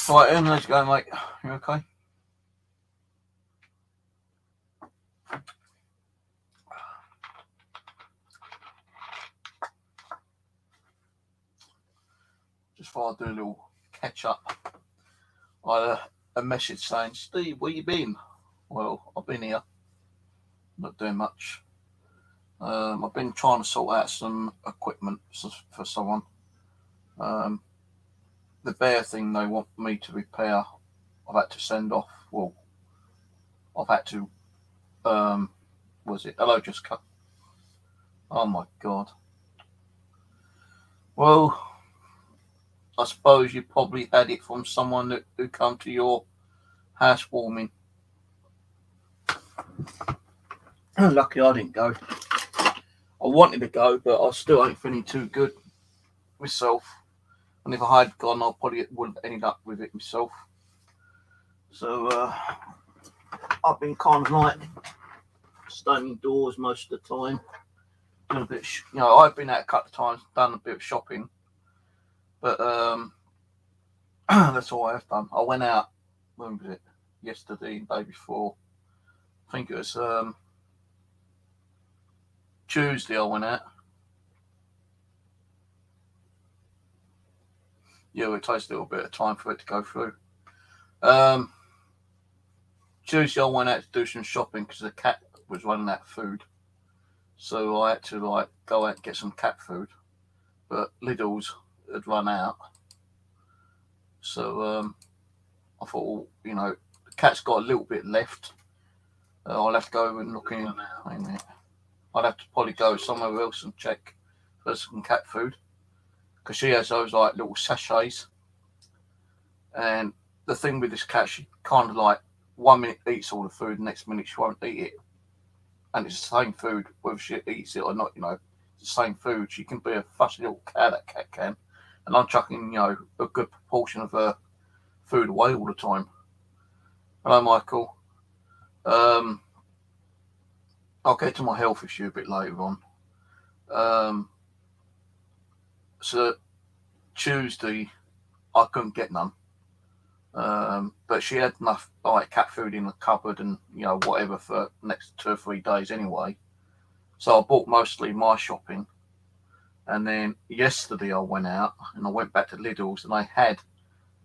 Right, Ian, how's it going, mate? You okay? Just thought I'd do a little catch up. I had a message saying, Steve, where you been? Well, I've been here, not doing much. I've been trying to sort out some equipment for someone. Um, the bear thing they want me to repair, I've had to send off. Well, I've had to. Was it? Hello, just cut. Oh my god. Well, I suppose you probably had it from someone who come to your housewarming. Lucky I didn't go. I wanted to go, but I still ain't feeling too good myself. And if I had gone, I probably would have ended up with it myself. So I've been kind of like staying indoors most of the time. Doing a bit, I've been out a couple of times, done a bit of shopping, but that's all I have done. I went out. When was it? Yesterday, the day before. I think it was Tuesday. I went out. Yeah, it takes a little bit of time for it to go through. Tuesday I went out to do some shopping because the cat was running out of food. So I had to go out and get some cat food. But Lidl's had run out. So I thought, the cat's got a little bit left. I'll have to go and look in. I'd have to probably go somewhere else and check for some cat food. Because she has those little sachets. And the thing with this cat, she kind of 1 minute eats all the food, the next minute she won't eat it. And it's the same food, whether she eats it or not, it's the same food. She can be a fussy little cat, that cat can. And I'm chucking, a good proportion of her food away all the time. Hello, Michael. I'll get to my health issue a bit later on. So Tuesday, I couldn't get none. But she had enough cat food in the cupboard and whatever for the next 2 or 3 days anyway. So I bought mostly my shopping, and then yesterday I went out and I went back to Lidl's and I had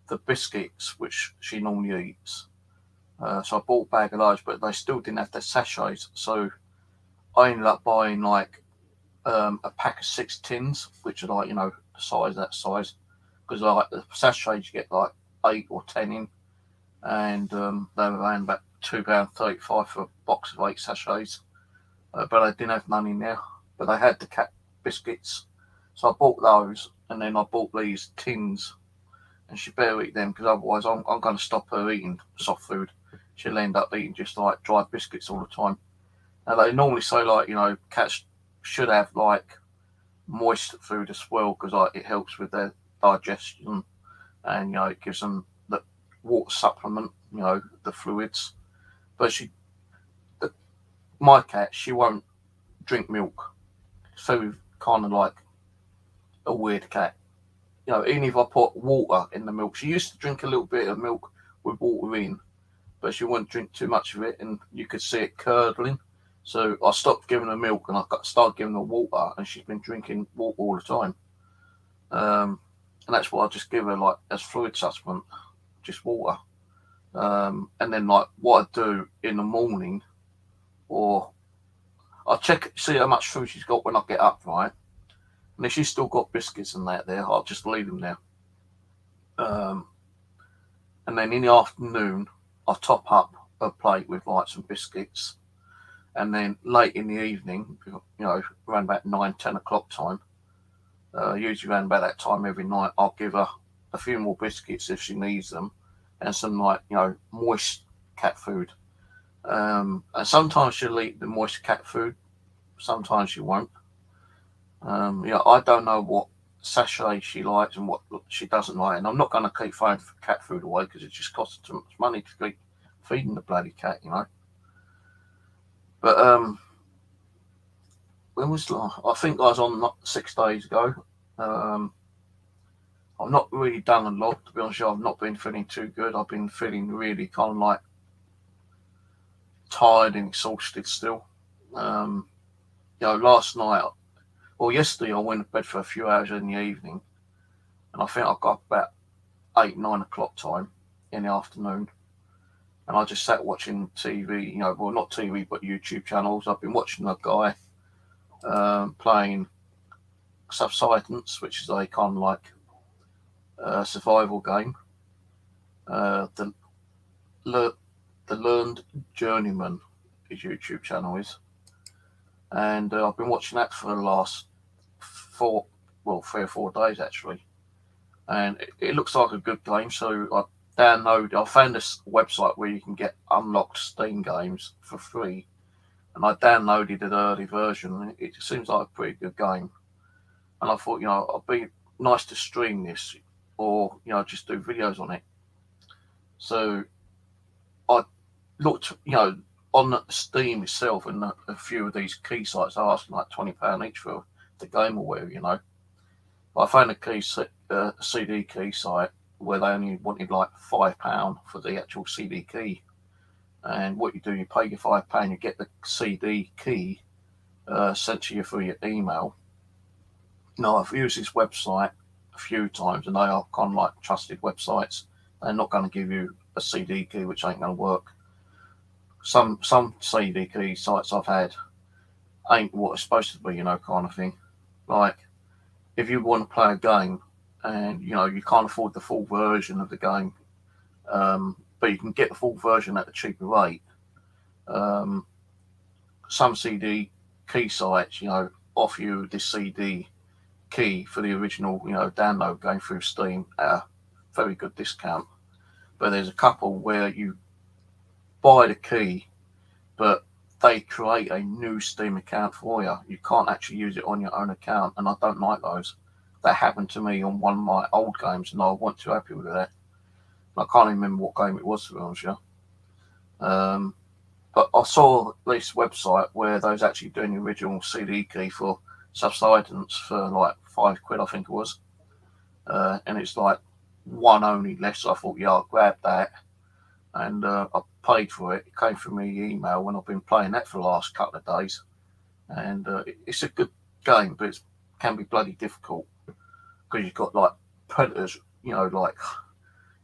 the biscuits which she normally eats. So I bought a bag of those, but they still didn't have their sachets. So I ended up buying a pack of 6 tins, which are the size that size, because the sachets you get 8 or 10 in, and they were around about £2.35 for a box of 8 sachets. But I didn't have none in there. But I had the cat biscuits, so I bought those, and then I bought these tins, and she better eat them because otherwise I'm going to stop her eating soft food. She'll end up eating just dry biscuits all the time. Now they normally say cats should have moist food as well because it helps with their digestion, and it gives them the water supplement, the fluids. But my cat, she won't drink milk. So kind of a weird cat. Even if I put water in the milk, she used to drink a little bit of milk with water in, but she wouldn't drink too much of it, and you could see it curdling. So I stopped giving her milk and I started giving her water, and she's been drinking water all the time. And that's what I just give her as fluid supplement, just water. And then what I do in the morning, or I see how much food she's got when I get up, right? And if she's still got biscuits and that there, I'll just leave them there. And then in the afternoon, I top up a plate with some biscuits. And then late in the evening, around about 9, 10 o'clock time, usually around about that time every night, I'll give her a few more biscuits if she needs them, and some moist cat food. And sometimes she'll eat the moist cat food, sometimes she won't. I don't know what sachet she likes and what she doesn't like, and I'm not going to keep throwing cat food away because it just costs too much money to keep feeding the bloody cat, But when was I think I was on 6 days ago. I've not really done a lot, to be honest with you. I've not been feeling too good. I've been feeling really kind of like tired and exhausted still. Last night, or yesterday, I went to bed for a few hours in the evening, and I think I got up about 8, 9 o'clock time in the afternoon, and I just sat watching TV. Well, not TV, but YouTube channels. I've been watching a guy playing Subsistence, which is a kind of like survival game. The Learned Journeyman, his YouTube channel is, and I've been watching that for the last 3 or 4 days actually, and it looks like a good game. So I found this website where you can get unlocked Steam games for free, and I downloaded an early version, and it seems like a pretty good game. And I thought, it'd be nice to stream this, or just do videos on it. So I looked, on Steam itself, and a few of these key sites are asking like £20 each for the game or whatever. But I found a CD key site where they only wanted like £5 for the actual CD key. And what you do, you pay your £5, you get the CD key sent to you through your email. I've used this website a few times, and they are kind of like trusted websites. They're not going to give you a CD key, which ain't going to work. Some CD key sites I've had ain't what it's supposed to be, kind of thing. Like, if you want to play a game and, you can't afford the full version of the game, but you can get the full version at a cheaper rate. Some CD key sites, offer you this CD key for the original, download going through Steam at a very good discount. But there's a couple where you buy the key, but they create a new Steam account for you. You can't actually use it on your own account, and I don't like those. That happened to me on one of my old games, and I wasn't too happy with that. I can't even remember what game it was, to be honest with you. But I saw this website where they was actually doing the original CD key for Subsistence for like £5, I think it was. And it's like one only less. So I thought, yeah, I'll grab that. And I paid for it. It came through my email when I've been playing that for the last couple of days. And it's a good game, but it can be bloody difficult because you've got like predators, like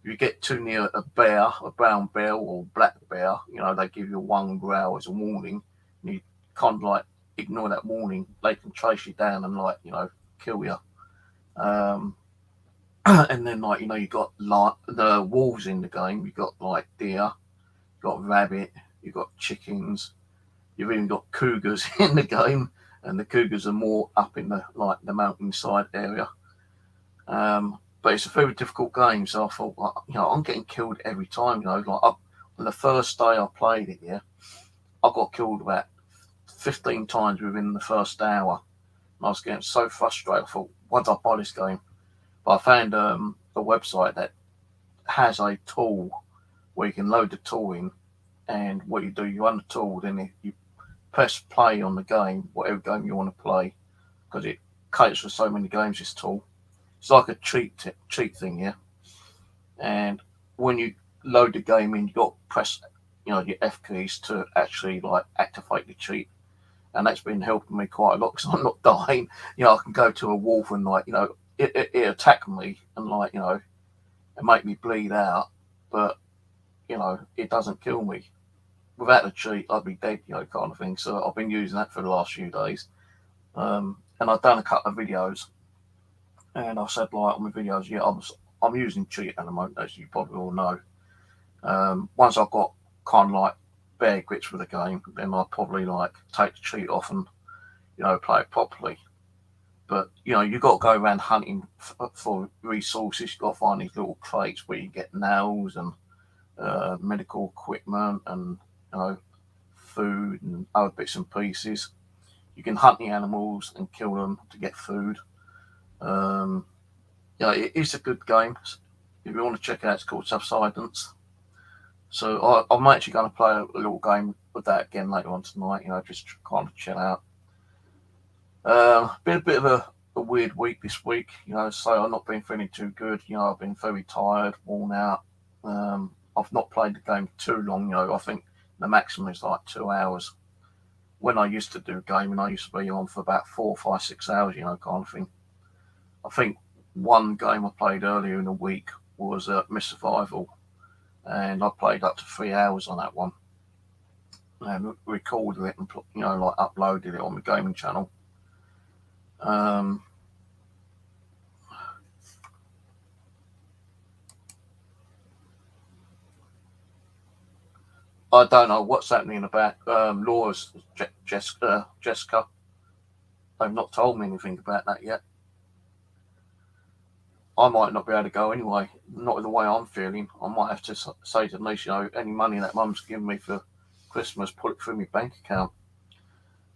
if you get too near a bear, a brown bear or black bear, they give you one growl as a warning. And you can't like ignore that warning. They can chase you down and like, kill you. And then like, you got like the wolves in the game. You got like deer, you got rabbit, you got chickens. You've even got cougars in the game, and the cougars are more up in the mountainside area. But it's a very difficult game, so I thought, I'm getting killed every time. Like on the first day I played it, I got killed about 15 times within the first hour. And I was getting so frustrated. I thought, why did I buy this game? But I found a website that has a tool where you can load the tool in, and what you do, you run the tool, then you press play on the game, whatever game you want to play, because it caters for so many games, this tool. It's like a cheat thing, And when you load the game in, you got to press, your F keys to actually like activate the cheat, and that's been helping me quite a lot because I'm not dying. I can go to a wolf and like, it attack me and like, it make me bleed out, but it doesn't kill me. Without the cheat, I'd be dead, kind of thing. So I've been using that for the last few days, and I've done a couple of videos. And I said, like, on my videos, I'm using cheat at the moment, as you probably all know. Once I've got kind of like bare grips with the game, then I'll probably like take the cheat off and, play it properly. But, you've got to go around hunting for resources. You've got to find these little crates where you get nails and medical equipment and, food and other bits and pieces. You can hunt the animals and kill them to get food. It is a good game. If you want to check it out, it's called Subsistence. So I'm actually going to play a little game with that again later on tonight. Just to kind of chill out. Been a bit of a a weird week this week, so I've not been feeling too good. I've been very tired, worn out. I've not played the game too long. I think the maximum is like 2 hours. When I used to do gaming, I used to be on for about 4, 5, 6 hours, kind of thing. I think one game I played earlier in the week was Miss Survival, and I played up to 3 hours on that one, and recorded it and like uploaded it on the gaming channel. I don't know what's happening about Laura's Jessica. They've not told me anything about that yet. I might not be able to go anyway. Not in the way I'm feeling. I might have to say to Denise, any money that Mum's given me for Christmas, put it through my bank account.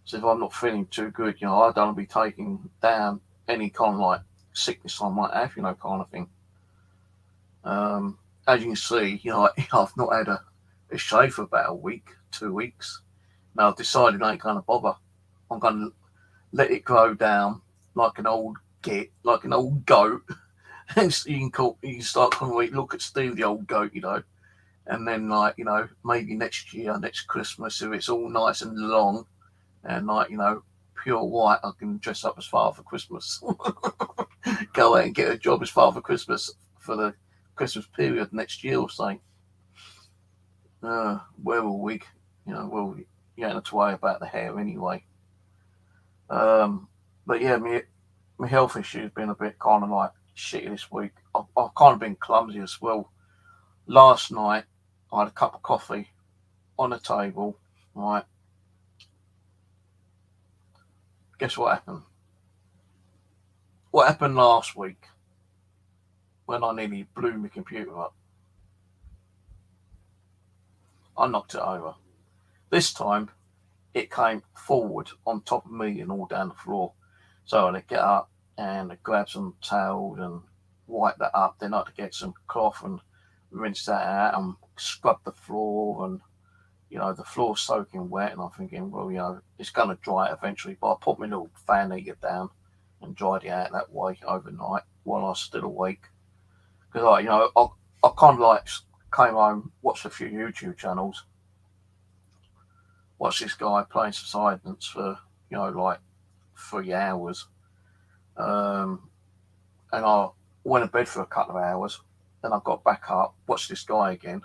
So if I'm not feeling too good, I don't want to be taking down any kind of like sickness I might have, kind of thing. As you can see, I've not had a shave for about a week, 2 weeks. Now I've decided I ain't going to bother. I'm going to let it grow down like an old goat. And you can start calling it, look at Steve the old goat, and then maybe next year, next Christmas, if it's all nice and long and pure white, I can dress up as Father Christmas. Go out and get a job as Father Christmas for the Christmas period next year or something. We're all weak, well, you don't have to worry about the hair anyway. But yeah, my health issue's been a bit kind of like shitty this week. I've kind of been clumsy as well. Last night, I had a cup of coffee on the table, right? Guess what happened? What happened last week when I nearly blew my computer up? I knocked it over. This time, it came forward on top of me and all down the floor. So I had to get up and grab some towel and wipe that up. Then I had to get some cloth and rinse that out and scrub the floor. And, the floor's soaking wet. And I'm thinking, well, it's going to dry eventually. But I put my little fan heater down and dried it out that way overnight while I was still awake. Because, I kind of like came home, watched a few YouTube channels, watched this guy playing Subsidence for, like 3 hours. And I went to bed for a couple of hours. Then I got back up, watched this guy again.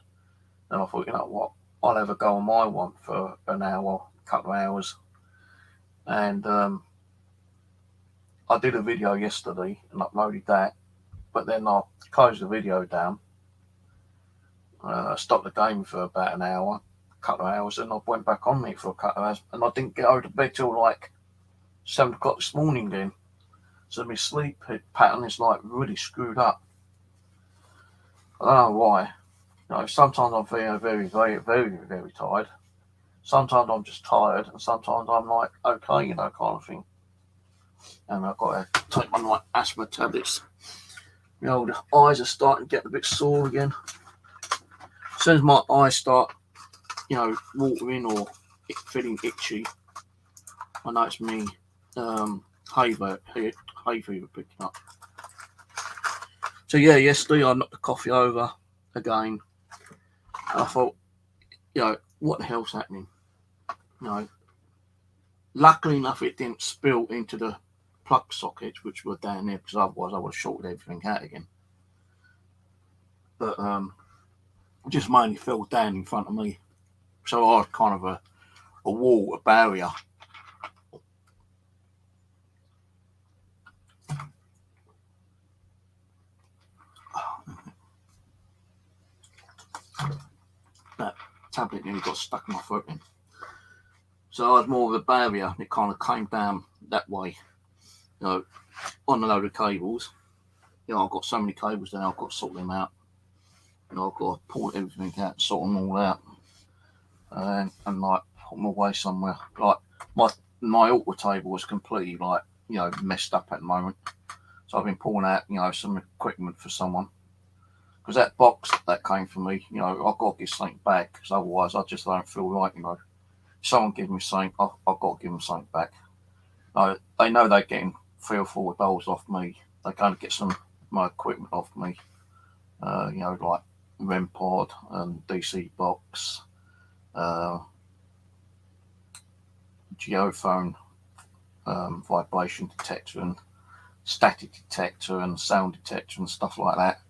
And I thought, you know what, I'll have a go on my one for an hour, a couple of hours. And I did a video yesterday and uploaded that. But then I closed the video down. Stopped the game for about an hour, a couple of hours, and I went back on it for a couple of hours. And I didn't get out of bed till like 7 o'clock this morning then. So my sleep pattern is like really screwed up. I don't know why. Sometimes I'm feeling very, very, very, very tired. Sometimes I'm just tired, and sometimes I'm like, okay, kind of thing. And I've got to take my like asthma tablets. The eyes are starting to get a bit sore again. As soon as my eyes start, watering or feeling itchy, I know it's me. Hay fever picking up. So yeah, yesterday I knocked the coffee over again. And I thought, what the hell's happening? Luckily enough, it didn't spill into the plug sockets, which were down there, because otherwise I would have shorted everything out again. But it just mainly fell down in front of me. So I was kind of a wall, a barrier. That tablet nearly got stuck in my throat then. So I was more of a barrier, and it kind of came down that way, on a load of cables. I've got so many cables there, I've got to sort them out. I've got to pull everything out and sort them all out. And like put them away somewhere. Like my altar table was completely like, messed up at the moment. So I've been pulling out, some equipment for someone. Because that box that came from me, I've got to give something back, because otherwise I just don't feel right, If someone gives me something, I've got to give them something back. They know they're getting $3 or $4 off me. They kind of get some of my equipment off me. Like REM pod and DC box, geophone, vibration detector and static detector and sound detector and stuff like that.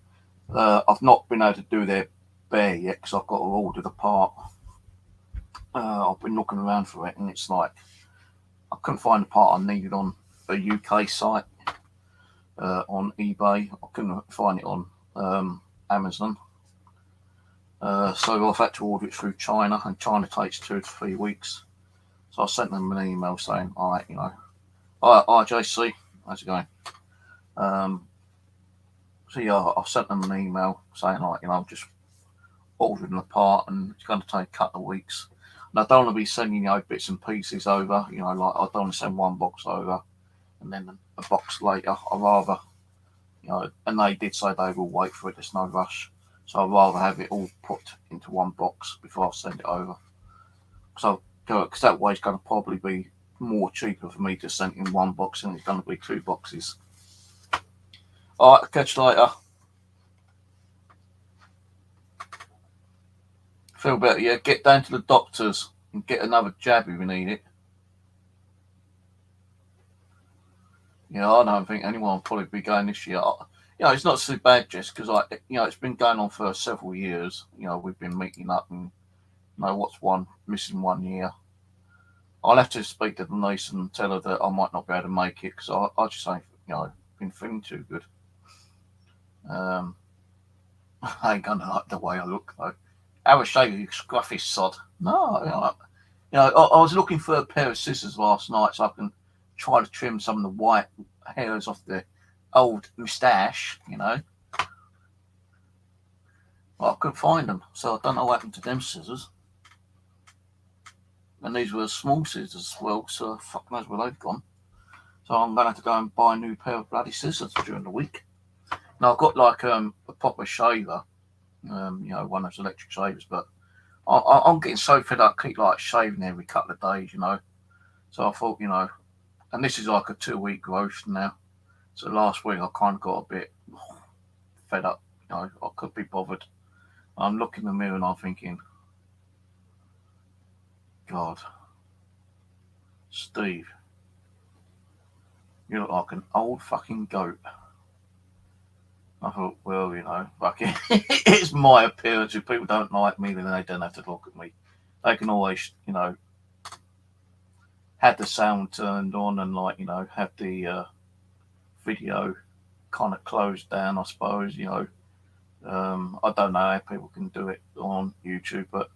I've not been able to do their bear yet because I've got to order the part. I've been looking around for it, and it's like I couldn't find the part I needed on a UK site, on eBay. I couldn't find it on Amazon. So I've had to order it through China, and China takes 2 to 3 weeks. So I sent them an email saying, all right, hi JC, how's it going? So yeah, I sent them an email saying, like, I'm just ordering the part, and it's going to take a couple of weeks. And I don't want to be sending bits and pieces over. Like I don't want to send one box over and then a box later. I'd rather, and they did say they will wait for it. There's no rush. So I'd rather have it all put into one box before I send it over. So, because that way it's going to probably be more cheaper for me to send in one box than it's going to be 2 boxes. All right, catch you later. Feel better, yeah? Get down to the doctors and get another jab if you need it. I don't think anyone will probably be going this year. It's not so bad, Jess, because it's been going on for several years. We've been meeting up, and what's missing 1 year. I'll have to speak to Denise and tell her that I might not be able to make it because I just ain't, been feeling too good. I ain't gonna like the way I look though. Have a shave, you scruffy sod. No, I was looking for a pair of scissors last night so I can try to trim some of the white hairs off the old moustache. Well, I couldn't find them, so I don't know what happened to them scissors. And these were small scissors as well, so fuck knows where they've gone. So I'm going to have to go and buy a new pair of bloody scissors during the week. Now, I've got like a proper shaver, one of those electric shavers, but I'm getting so fed up, keep like shaving every couple of days, So I thought, and this is like a 2-week growth now. So last week I kind of got a bit fed up, I could be bothered. I'm looking in the mirror and I'm thinking, God, Steve, you look like an old fucking goat. I thought, well, fucking, it's my appearance. If people don't like me, then they don't have to look at me. They can always, have the sound turned on and have the video kind of closed down, I suppose. I don't know how people can do it on YouTube, but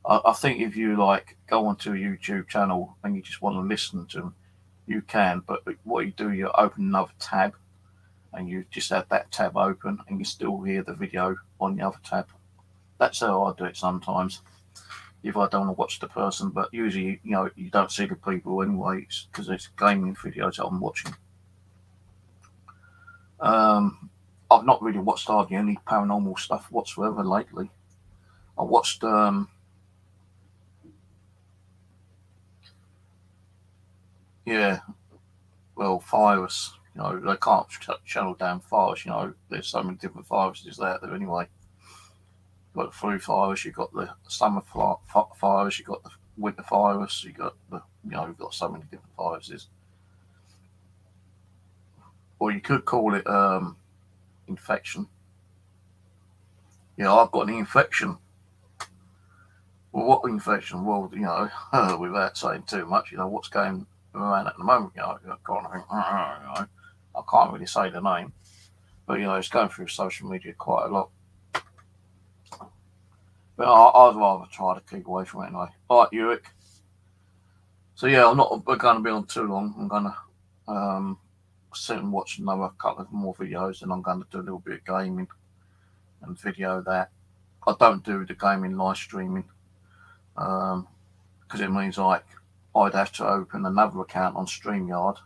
I think if you go onto a YouTube channel and you just want to listen to them, you can. But what you do, you open another tab and you just have that tab open and you still hear the video on the other tab. That's how I do it sometimes if I don't want to watch the person. But usually, you don't see the people anyway because it's gaming videos that I'm watching. I've not really watched hardly any paranormal stuff whatsoever lately. I watched virus. They can't channel down virus. There's so many different viruses out there anyway. You've got the flu virus, you've got the summer virus, you've got the winter virus, you've got you've got so many different viruses. Or you could call it infection. I've got an infection. Well, what infection? Well, without saying too much, what's going around at the moment, I kind of think, I can't really say the name, but it's going through social media quite a lot. But I'd rather try to keep away from it anyway. All right, Ulrich. So I'm not going to be on too long. I'm going to sit and watch another couple of more videos, and I'm going to do a little bit of gaming and video that. I don't do the gaming live streaming because it means I'd have to open another account on StreamYard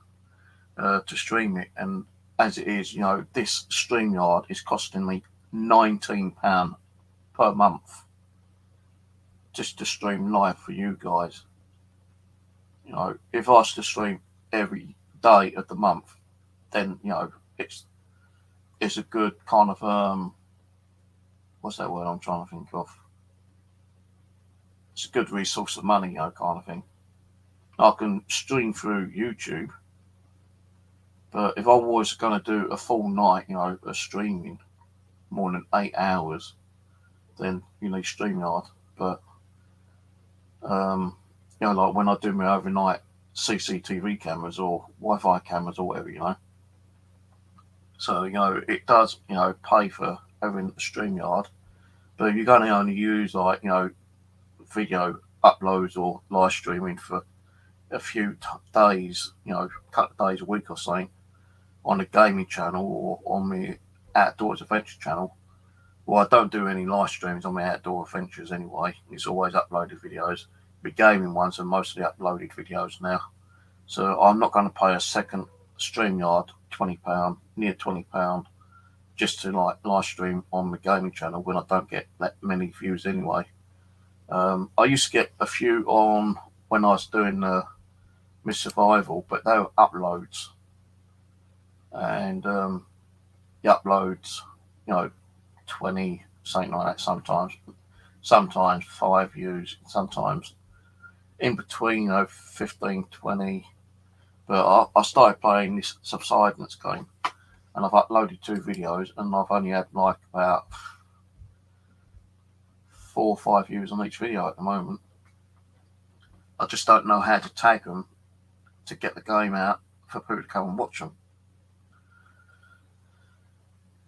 to stream it, and as it is, this StreamYard is costing me £19 per month just to stream live for you guys. If I was to stream every day of the month, then it's a good kind of what's that word I'm trying to think of? It's a good resource of money, kind of thing. I can stream through YouTube, but if I was going to do a full night, of streaming more than 8 hours, then you need StreamYard. But like when I do my overnight CCTV cameras or Wi-Fi cameras or whatever, so it does pay for having a StreamYard. But if you're going to only use video uploads or live streaming for a few days, a couple of days a week or something, on the gaming channel or on the Outdoors Adventure channel. Well, I don't do any live streams on my Outdoor Adventures anyway. It's always uploaded videos. The gaming ones are mostly uploaded videos now. So I'm not going to pay a second StreamYard £20, near £20, just to live stream on the gaming channel when I don't get that many views anyway. I used to get a few on when I was doing my survival, but they were uploads. And the uploads, 20, something like that sometimes 5 views, sometimes in between 15, 20. But I started playing this Subsidence game, and I've uploaded 2 videos, and I've only had like about 4 or 5 views on each video at the moment. I just don't know how to tag them to get the game out for people to come and watch them.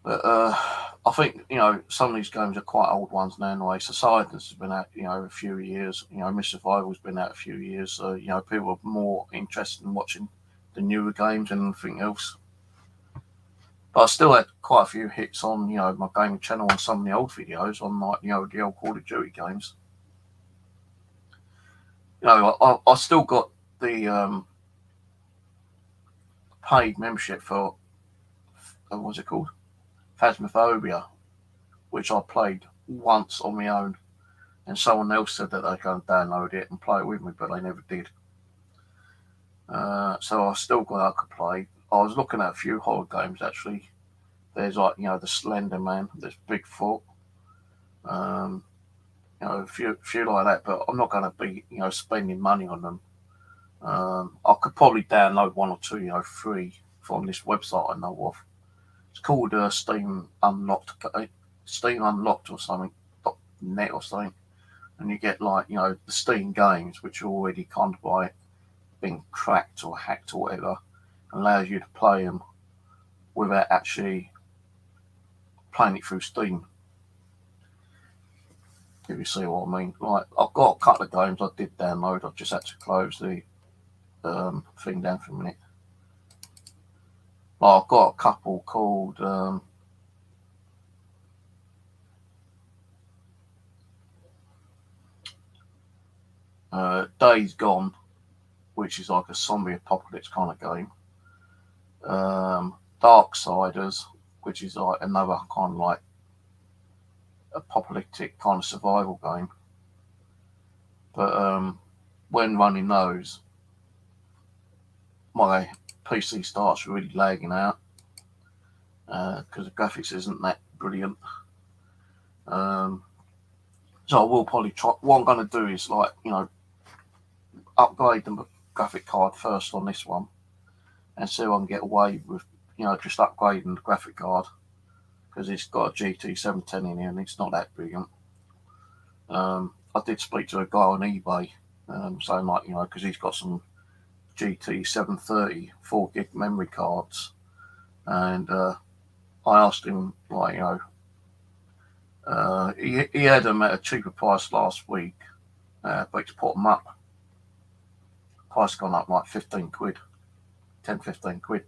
But I think some of these games are quite old ones now anyway. Subsidence has been out a few years. Miss Survival's been out a few years. So people are more interested in watching the newer games than anything else. But I still had quite a few hits on my gaming channel on some of the old videos on the old Call of Duty games. I still got the paid membership for what's it called? Phasmophobia, which I played once on my own, and someone else said that they can download it and play it with me, but they never did. So I still got I could play. I was looking at a few horror games actually. There's the Slender Man, there's Bigfoot, a few like that. But I'm not going to be spending money on them. I could probably download 1 or 2 free from this website I know of. It's called Steam Unlocked or something, .net or something, and you get the Steam games, which are already kind of being cracked or hacked or whatever, and allows you to play them without actually playing it through Steam. If you see what I mean. I've got a couple of games I did download. I've just had to close the thing down for a minute. I've got a couple called Days Gone, which is like a zombie apocalypse kind of game. Darksiders, which is like another kind of like apocalyptic kind of survival game. But when running those, my PC starts really lagging out because the graphics isn't that brilliant. So I will probably try. What I'm going to do is upgrade the graphic card first on this one, and see if I can get away with just upgrading the graphic card, because it's got a GT 710 in here and it's not that brilliant. I did speak to a guy on eBay saying because he's got some GT 730 4 gig memory cards, and I asked him he had them at a cheaper price last week, but he's put them up. Price gone up like 15 quid, 10, 15 quid.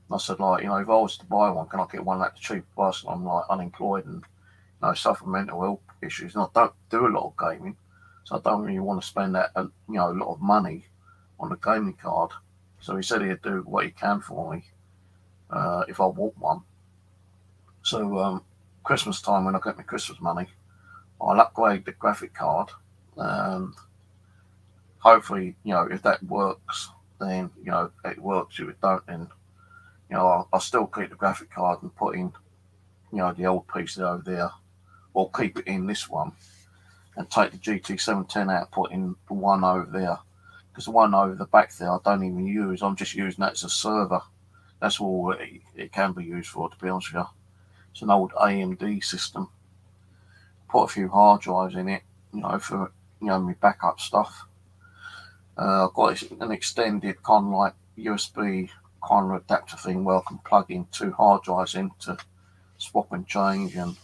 And I said, if I was to buy one, can I get one at the cheap price? And I'm unemployed and suffer mental health issues, and I don't do a lot of gaming, so I don't really want to spend that a lot of money on a gaming card. So he said he'd do what he can for me if I want one. So Christmas time, when I get my Christmas money, I'll upgrade the graphic card, and hopefully if that works, then it works. If it don't, then You know, I still keep the graphic card and put in, you know, the old pieces over there, or keep it in this one, and take the GT710 out, put in the one over there. Because the one over the back there I don't even use. I'm just using that as a server. That's all it can be used for, to be honest with you. It's an old AMD system. Put a few hard drives in it, you know, for, you know, my backup stuff. I've got an extended kind of like USB kind of adapter thing where I can plug in 2 hard drives in to swap and change and,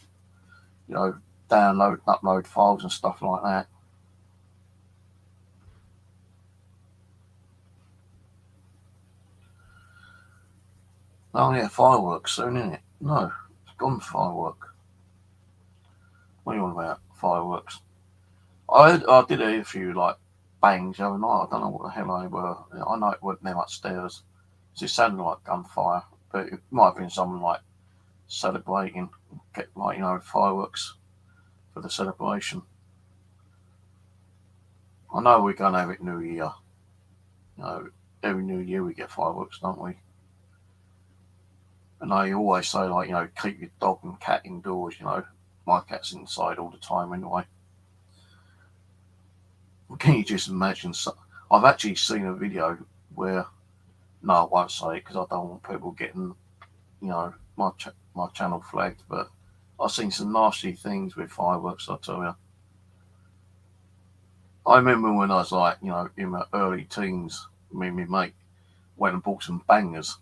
you know, download and upload files and stuff like that. Oh yeah, fireworks soon, isn't it? No, it's gone firework. What are you on about? Fireworks. I did hear a few like bangs the other night. I don't know what the hell they were. I know it wasn't them upstairs. It sounded like gunfire, but it might have been someone like celebrating, get like, you know, fireworks for the celebration. I know we're gonna have it New Year. You know, every New Year we get fireworks, don't we? And I always say, like, you know, keep your dog and cat indoors. You know, my cat's inside all the time anyway. Can you just imagine? I've actually seen a video where, no, I won't say it because I don't want people getting, you know, my channel flagged. But I've seen some nasty things with fireworks, I tell you. I remember when I was like, you know, in my early teens, me and my mate went and bought some bangers.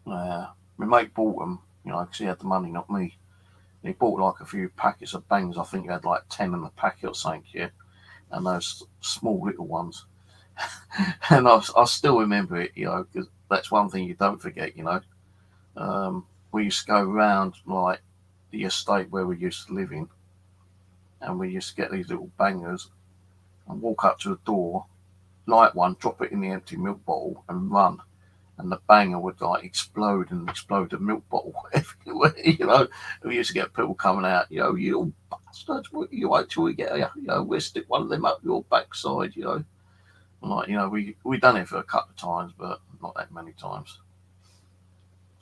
My mate bought them, you know, because he had the money, not me. And he bought like a few packets of bangers. I think he had like 10 in the packet or something here, and those small little ones. And I still remember it, you know, because that's one thing you don't forget, you know. We used to go around like the estate where we used to live in, and we used to get these little bangers and walk up to the door, light one, drop it in the empty milk bottle, and run. And the banger would like explode and explode the milk bottle everywhere, you know. We used to get people coming out, you know, you little bastards, you wait till we get here, you know, we'll stick one of them up your backside, you know. And like, you know, we done it for a couple of times, but not that many times.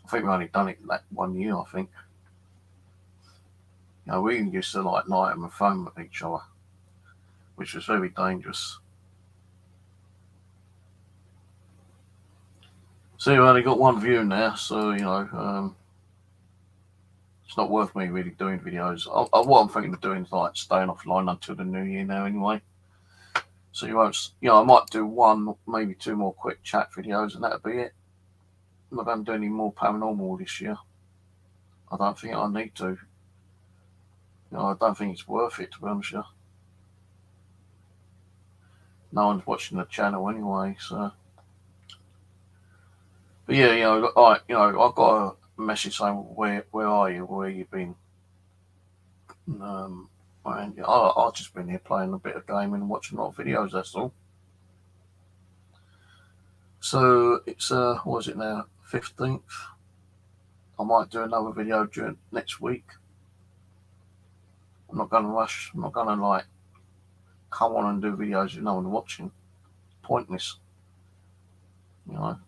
I think we only done it that 1 year, I think. You know, we used to like light them and foam at each other, which was very dangerous. So we've only got one view now, so, you know, it's not worth me really doing videos. What I'm thinking of doing is like staying offline until the new year now anyway. So you won't, you know, I might do 1, maybe 2 more quick chat videos and that'll be it. I'm not going to do any more paranormal this year. I don't think I need to. You know, I don't think it's worth it, to be honest with you. No one's watching the channel anyway, so. But yeah, you know, I've got a message saying, where are you? Where you been? And yeah, I've just been here playing a bit of gaming and watching a lot of videos, that's all. So it's, what is it now? 15th. I might do another video during next week. I'm not going to rush. I'm not going to like come on and do videos with no one watching. Pointless, you know.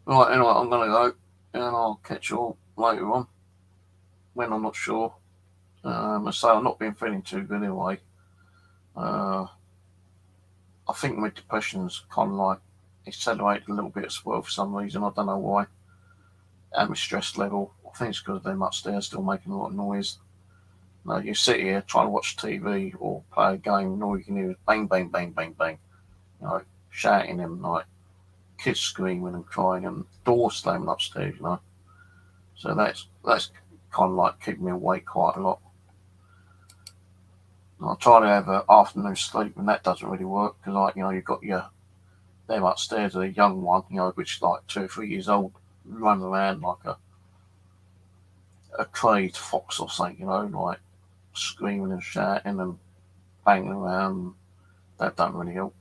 Right, anyway, I'm going to go and I'll catch you all later on when I'm not sure. I say I've not been feeling too good anyway. I think my depression's kind of like accelerated a little bit as well for some reason. I don't know why. And my stress level, I think it's because them upstairs still making a lot of noise. You know, you sit here trying to watch TV or play a game, and all you can hear is bang, bang, bang, bang, bang. You know, shouting and like kids screaming and crying and doors slamming upstairs, you know. So that's kind of like keeping me awake quite a lot. And I try to have an afternoon sleep, and that doesn't really work because, like, you know, you've got them upstairs, the young one, you know, which is like 2 or 3 years old, running around like a crazed fox or something, you know, like screaming and shouting and banging around. That don't really help.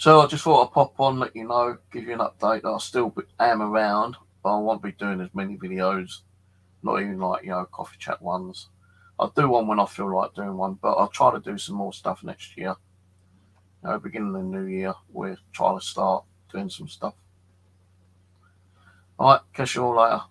So I just thought I'd pop on, let you know, give you an update that I still am around, but I won't be doing as many videos, not even like, coffee chat ones. I'll do one when I feel like doing one, but I'll try to do some more stuff next year. Beginning of the new year, we're trying to start doing some stuff. Alright, catch you all later.